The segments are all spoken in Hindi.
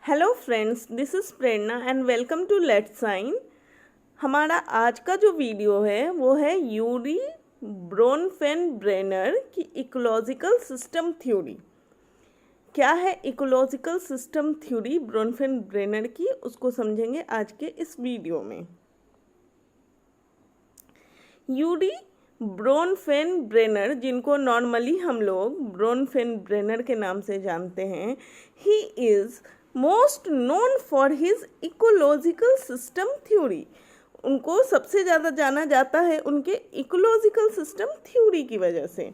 Hello friends, this is Prerna and welcome to let's sign. हमारा आज का जो वीडियो है वो है यूरी ब्रोनफेन-ब्रेनर की इकोलॉजिकल सिस्टम थ्योरी। क्या है इकोलॉजिकल सिस्टम थ्योरी ब्रोनफेन-ब्रेनर की, उसको समझेंगे आज के इस वीडियो में। यूरी ब्रोनफेन-ब्रेनर, जिनको नॉर्मली हम लोग ब्रोनफेन-ब्रेनर के नाम से जानते हैं, he is most known for his ecological system theory. उनको सबसे ज़्यादा जाना जाता है उनके इकोलॉजिकल सिस्टम थ्योरी की वजह से।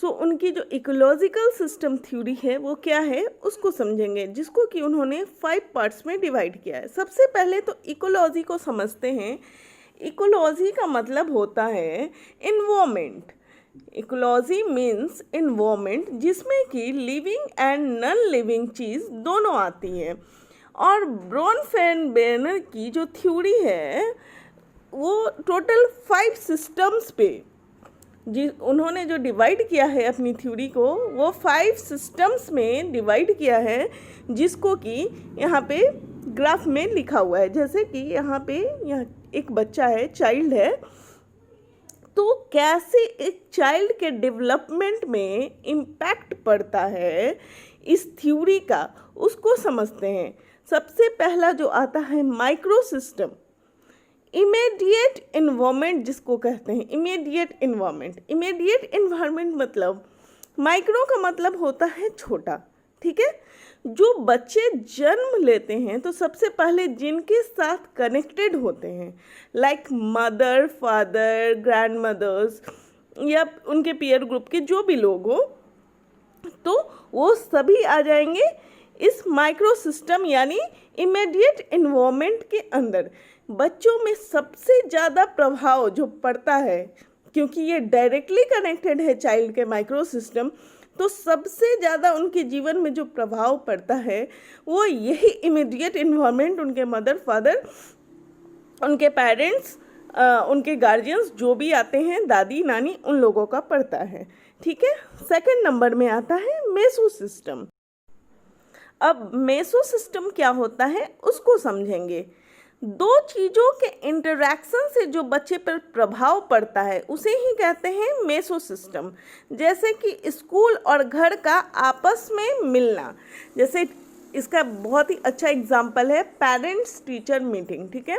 उनकी जो इकोलॉजिकल सिस्टम थ्योरी है वो क्या है उसको समझेंगे, जिसको कि उन्होंने 5 पार्ट्स में डिवाइड किया है। सबसे पहले तो इकोलॉजी को समझते हैं। इकोलॉजी का मतलब होता है इन्वायरमेंट। इकोलॉजी मीन्स इन्वायरमेंट, जिसमें कि लिविंग एंड नॉन लिविंग चीज़ दोनों आती है। और ब्रोनफेन-ब्रेनर की जो थ्योरी है वो टोटल 5 सिस्टम्स पे उन्होंने जो डिवाइड किया है अपनी थ्योरी को, वो 5 सिस्टम्स में डिवाइड किया है, जिसको कि यहाँ पे ग्राफ में लिखा हुआ है। जैसे कि यहाँ एक बच्चा है, चाइल्ड है, तो कैसे एक चाइल्ड के डेवलपमेंट में इम्पैक्ट पड़ता है इस थ्योरी का, उसको समझते हैं। सबसे पहला जो आता है माइक्रो सिस्टम, इमीडिएट इन्वायरमेंट जिसको कहते हैं। इमीडिएट इन्वायरमेंट मतलब, माइक्रो का मतलब होता है छोटा, ठीक है। जो बच्चे जन्म लेते हैं तो सबसे पहले जिनके साथ कनेक्टेड होते हैं, like mother, father, grand mothers या उनके पीयर ग्रुप के जो भी लोग हो, तो वो सभी आ जाएंगे इस माइक्रो सिस्टम यानी इमीडिएट इन्वायरमेंट के अंदर। बच्चों में सबसे ज़्यादा प्रभाव जो पड़ता है, क्योंकि ये डायरेक्टली कनेक्टेड है चाइल्ड के माइक्रो सिस्टम, तो सबसे ज़्यादा उनके जीवन में जो प्रभाव पड़ता है वो यही इमीडिएट इन्वायरमेंट, उनके मदर, फादर, उनके पेरेंट्स, उनके गार्जियंस जो भी आते हैं, दादी, नानी, उन लोगों का पड़ता है, ठीक है। सेकंड नंबर में आता है मेसो सिस्टम। अब मेसो सिस्टम क्या होता है उसको समझेंगे। दो चीज़ों के इंटरैक्शन से जो बच्चे पर प्रभाव पड़ता है उसे ही कहते हैं मेसो सिस्टम। जैसे कि स्कूल और घर का आपस में मिलना, जैसे इसका बहुत ही अच्छा एग्जाम्पल है पेरेंट्स टीचर मीटिंग, ठीक है।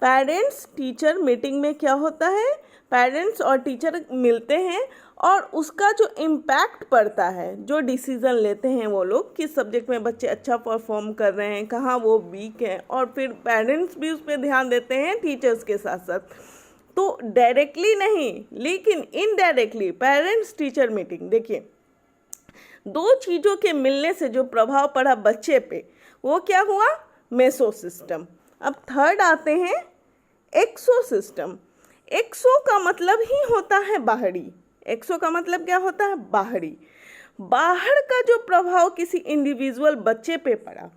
पेरेंट्स टीचर मीटिंग में क्या होता है, पेरेंट्स और टीचर मिलते हैं और उसका जो इम्पैक्ट पड़ता है, जो डिसीज़न लेते हैं वो लोग, किस सब्जेक्ट में बच्चे अच्छा परफॉर्म कर रहे हैं, कहाँ वो वीक हैं, और फिर पेरेंट्स भी उस पर ध्यान देते हैं टीचर्स के साथ साथ। तो डायरेक्टली नहीं लेकिन इनडायरेक्टली पेरेंट्स टीचर मीटिंग, देखिए दो चीज़ों के मिलने से जो प्रभाव पड़ा बच्चे पे वो क्या हुआ, मेसो सिस्टम। अब थर्ड आते हैं एक्सो सिस्टम। एक्सो का मतलब ही होता है बाहरी। एक्सो का मतलब क्या होता है, बाहरी। बाहर का जो प्रभाव किसी इंडिविजुअल बच्चे पे पड़ा,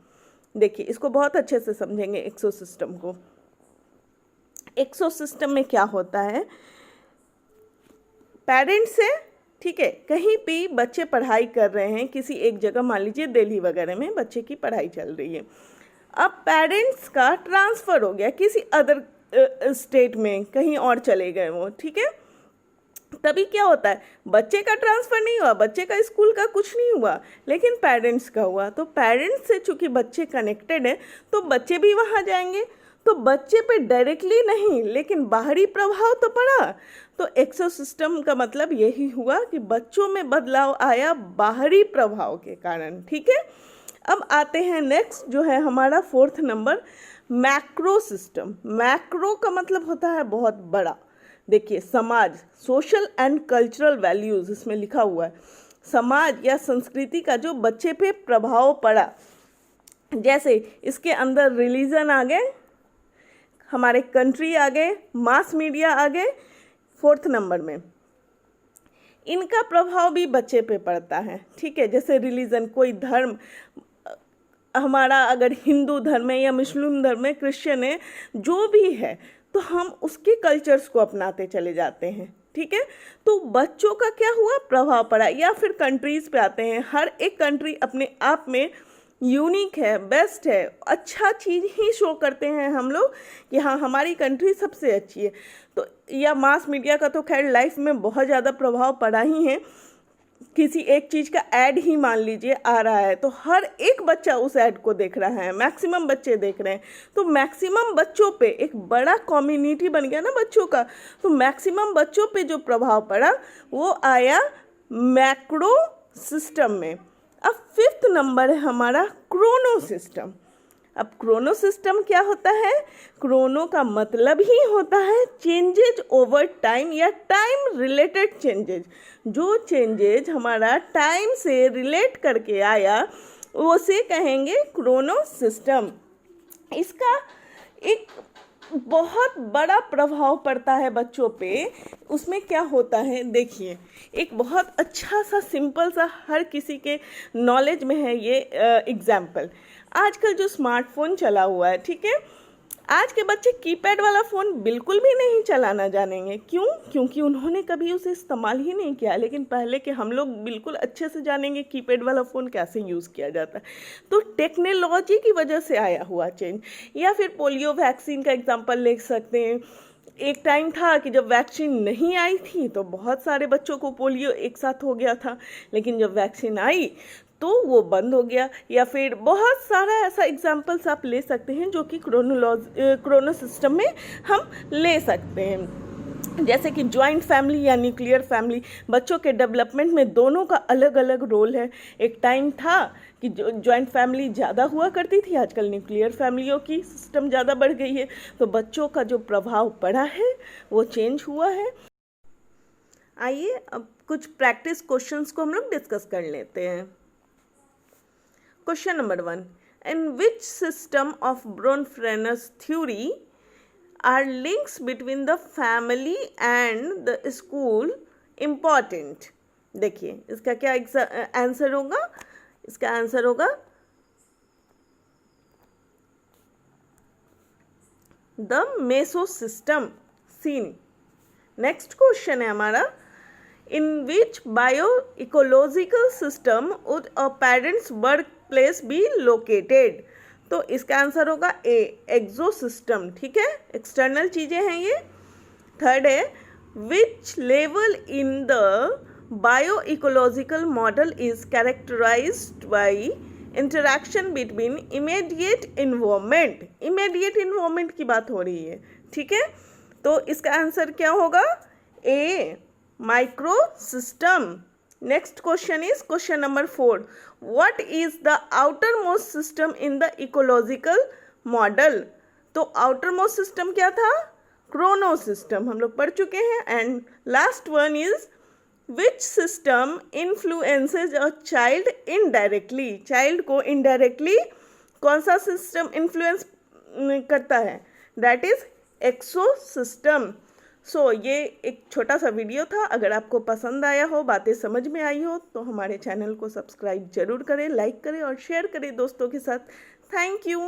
देखिए इसको बहुत अच्छे से समझेंगे एक्सो सिस्टम को। एक्सो सिस्टम में क्या होता है, पेरेंट्स से, ठीक है, कहीं भी बच्चे पढ़ाई कर रहे हैं किसी एक जगह, मान लीजिए दिल्ली वगैरह में बच्चे की पढ़ाई चल रही है। अब पेरेंट्स का ट्रांसफ़र हो गया किसी अदर स्टेट में, कहीं और चले गए वो, ठीक है। तभी क्या होता है, बच्चे का ट्रांसफ़र नहीं हुआ, बच्चे का स्कूल का कुछ नहीं हुआ, लेकिन पेरेंट्स का हुआ। तो पेरेंट्स से चूँकि बच्चे कनेक्टेड है तो बच्चे भी वहाँ जाएंगे, तो बच्चे पे डायरेक्टली नहीं लेकिन बाहरी प्रभाव तो पड़ा। तो एक्सो सिस्टम का मतलब यही हुआ कि बच्चों में बदलाव आया बाहरी प्रभाव के कारण, ठीक है। अब आते हैं नेक्स्ट, जो है हमारा 4th number, macro system. Macro का मतलब होता है बहुत बड़ा। देखिए समाज, सोशल एंड कल्चरल वैल्यूज़ इसमें लिखा हुआ है। समाज या संस्कृति का जो बच्चे पे प्रभाव पड़ा, जैसे इसके अंदर रिलीजन आ गए, हमारे कंट्री आ गए, मास मीडिया आ गए 4th नंबर में। इनका प्रभाव भी बच्चे पे पड़ता है, ठीक है। जैसे रिलीजन, कोई धर्म, हमारा अगर हिंदू धर्म है या मुस्लिम धर्म है, क्रिश्चियन है, जो भी है, तो हम उसके कल्चर्स को अपनाते चले जाते हैं, ठीक है। तो बच्चों का क्या हुआ, प्रभाव पड़ा। या फिर कंट्रीज़ पे आते हैं, हर एक कंट्री अपने आप में यूनिक है, बेस्ट है, अच्छा चीज़ ही शो करते हैं हम लोग कि हाँ हमारी कंट्री सबसे अच्छी है। तो या मास मीडिया का तो खैर लाइफ में बहुत ज़्यादा प्रभाव पड़ा ही है। किसी एक चीज़ का ऐड ही मान लीजिए आ रहा है तो हर एक बच्चा उस ऐड को देख रहा है, मैक्सिमम बच्चे देख रहे हैं। तो मैक्सिमम बच्चों पे एक बड़ा कम्युनिटी बन गया ना बच्चों का, तो मैक्सिमम बच्चों पे जो प्रभाव पड़ा वो आया मैक्रो सिस्टम में। अब 5th नंबर है हमारा क्रोनो सिस्टम। अब क्रोनो सिस्टम क्या होता है, क्रोनो का मतलब ही होता है चेंजेज ओवर टाइम या टाइम रिलेटेड चेंजेज। जो चेंजेज हमारा टाइम से रिलेट करके आया उसे कहेंगे क्रोनो सिस्टम। इसका एक बहुत बड़ा प्रभाव पड़ता है बच्चों पे। उसमें क्या होता है देखिए, एक बहुत अच्छा सा सिंपल सा हर किसी के नॉलेज में है ये एग्जाम्पल। आजकल जो स्मार्टफोन चला हुआ है, ठीक है, आज के बच्चे कीपैड वाला फ़ोन बिल्कुल भी नहीं चलाना जानेंगे। क्यों? क्योंकि उन्होंने कभी उसे इस्तेमाल ही नहीं किया। लेकिन पहले के हम लोग बिल्कुल अच्छे से जानेंगे कीपैड वाला फ़ोन कैसे यूज़ किया जाता है। तो टेक्नोलॉजी की वजह से आया हुआ चेंज। या फिर पोलियो वैक्सीन का एग्जांपल ले सकते हैं। एक टाइम था कि जब वैक्सीन नहीं आई थी तो बहुत सारे बच्चों को पोलियो एक साथ हो गया था, लेकिन जब वैक्सीन आई तो वो बंद हो गया। या फिर बहुत सारा ऐसा एग्जाम्पल्स आप ले सकते हैं जो कि क्रोनो सिस्टम में हम ले सकते हैं। जैसे कि जॉइंट फैमिली या न्यूक्लियर फैमिली, बच्चों के डेवलपमेंट में दोनों का अलग अलग रोल है। एक टाइम था कि जॉइंट फैमिली ज़्यादा हुआ करती थी, आजकल न्यूक्लियर फैमिलियों की सिस्टम ज़्यादा बढ़ गई है, तो बच्चों का जो प्रभाव पड़ा है वो चेंज हुआ है। आइए अब कुछ प्रैक्टिस क्वेश्चंस को हम लोग डिस्कस कर लेते हैं। Question number 1. In which system of Bronfenner's theory are links between the family and the school important? देखिए इसका क्या आंसर होगा, इसका आंसर होगा the meso system, seen. Next question है हमारा, in which bioecological system would a parent's workplace be located? तो इसका आंसर होगा ए, एक्सोसिस्टम, ठीक है, एक्सटर्नल चीज़ें हैं ये। थर्ड है, which level in the bioecological model is characterized by interaction between immediate environment? immediate environment की बात हो रही है, ठीक है। तो इसका आंसर क्या होगा, A, microsystem. Next question is question number 4. What is the outermost system in the ecological model? तो आउटर मोस्ट सिस्टम क्या था, क्रोनो सिस्टम, हम लोग पढ़ चुके हैं। And last one is which system influences a child indirectly? Child को इनडायरेक्टली कौन सा सिस्टम इन्फ्लुएंस करता है? That is exosystem. So ये एक छोटा सा वीडियो था। अगर आपको पसंद आया हो, बातें समझ में आई हो, तो हमारे चैनल को सब्सक्राइब जरूर करें, लाइक करें और शेयर करें दोस्तों के साथ। Thank you.